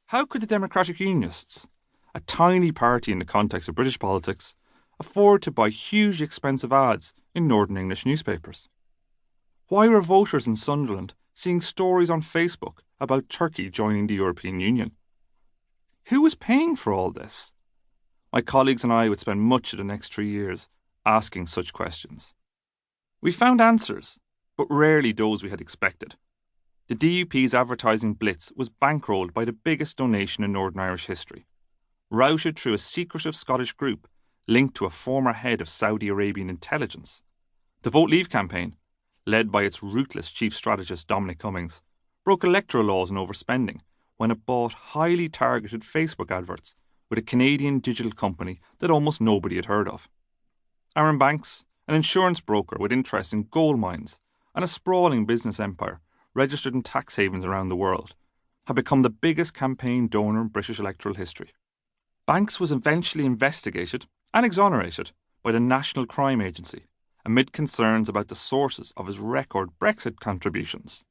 How could the Democratic Unionists, a tiny party in the context of British politics, afford to buy hugely expensive ads in Northern English newspapers? Why were voters in Sunderland seeing stories on Facebook about Turkey joining the European Union? Who was paying for all this? My colleagues and I would spend much of the next 3 years asking such questions. We found answers, but rarely those we had expected. The DUP's advertising blitz was bankrolled by the biggest donation in Northern Irish history, routed through a secretive Scottish group linked to a former head of Saudi Arabian intelligence. The Vote Leave campaign, led by its ruthless chief strategist Dominic Cummings, broke electoral laws on overspending when it bought highly targeted Facebook adverts with a Canadian digital company that almost nobody had heard of. Aaron Banks, an insurance broker with interests in gold mines and a sprawling business empire registered in tax havens around the world, had become the biggest campaign donor in British electoral history. Banks was eventually investigated and exonerated by the National Crime Agency amid concerns about the sources of his record Brexit contributions.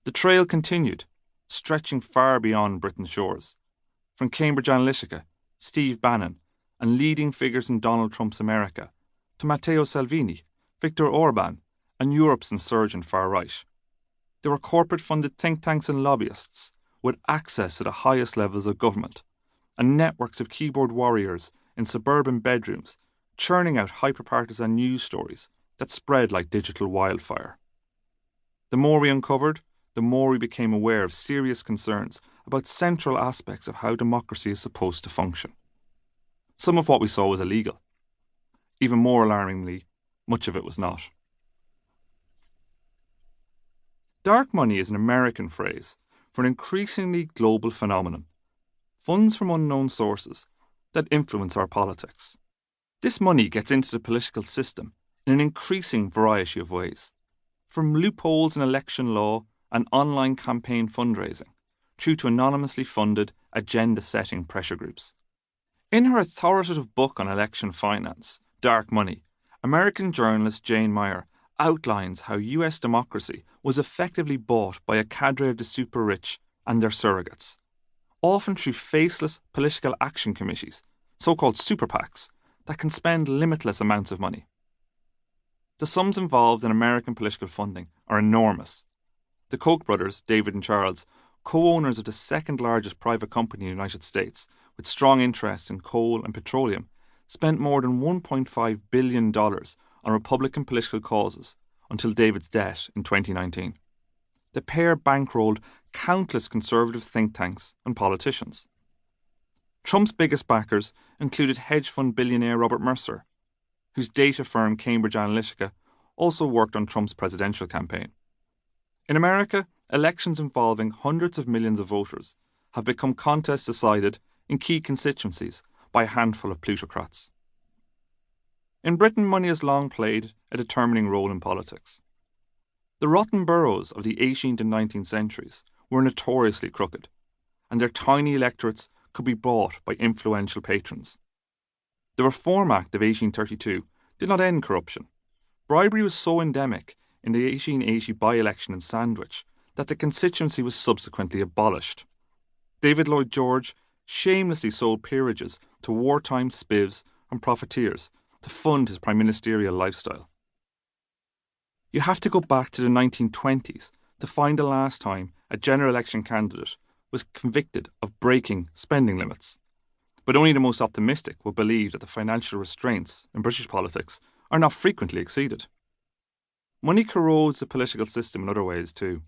The trail continued, stretching far beyond Britain's shores, from Cambridge Analytica, Steve Bannon, and leading figures in Donald Trump's America, to Matteo Salvini, Viktor Orban, and Europe's insurgent far right. There were corporate-funded think tanks and lobbyists with access to the highest levels of government, and networks of keyboard warriors in suburban bedrooms churning out hyper-partisan news stories that spread like digital wildfire. The more we uncovered, the more we became aware of serious concerns about central aspects of how democracy is supposed to function. Some of what we saw was illegal. Even more alarmingly, much of it was not. Dark money is an American phrase for an increasingly global phenomenon, funds from unknown sources that influence our politics. This money gets into the political system in an increasing variety of ways, from loopholes in election law and online campaign fundraising, through to anonymously funded, agenda-setting pressure groups. In her authoritative book on election finance, Dark Money, American journalist Jane Meyer outlines how US democracy was effectively bought by a cadre of the super-rich and their surrogates, often through faceless political action committees, so-called super PACs, that can spend limitless amounts of money. The sums involved in American political funding are enormous. The Koch brothers, David and Charles, co-owners of the second largest private company in the United States, with strong interests in coal and petroleum, spent more than $1.5 billion on Republican political causes until David's death in 2019. The pair bankrolled countless conservative think tanks and politicians. Trump's biggest backers included hedge fund billionaire Robert Mercer, whose data firm Cambridge Analytica also worked on Trump's presidential campaign. In America, elections involving hundreds of millions of voters have become contests decided in key constituencies by a handful of plutocrats. In Britain, money has long played a determining role in politics. The rotten boroughs of the 18th and 19th centuries were notoriously crooked, and their tiny electorates could be bought by influential patrons. The Reform Act of 1832 did not end corruption. Bribery was so endemic in the 1880 by-election in Sandwich that the constituency was subsequently abolished. David Lloyd George shamelessly sold peerages to wartime spivs and profiteers to fund his prime ministerial lifestyle. You have to go back to the 1920s to find the last time a general election candidate was convicted of breaking spending limits. But only the most optimistic will believe that the financial restraints in British politics are not frequently exceeded. Money corrodes the political system in other ways too.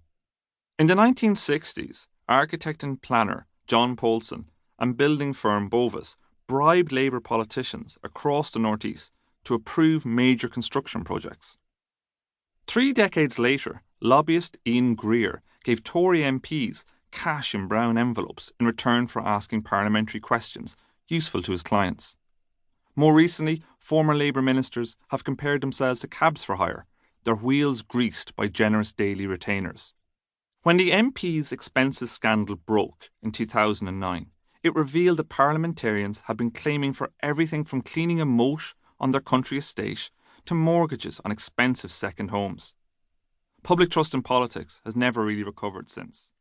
In the 1960s, architect and planner John Paulson and building firm Bovis bribed Labour politicians across the northeast to approve major construction projects. 3 decades later, lobbyist Ian Greer gave Tory MPs cash in brown envelopes in return for asking parliamentary questions useful to his clients. More recently, former Labour ministers have compared themselves to cabs for hire, their wheels greased by generous daily retainers. When the MP's expenses scandal broke in 2009, it revealed that parliamentarians had been claiming for everything from cleaning a moat on their country estate to mortgages on expensive second homes. Public trust in politics has never really recovered since.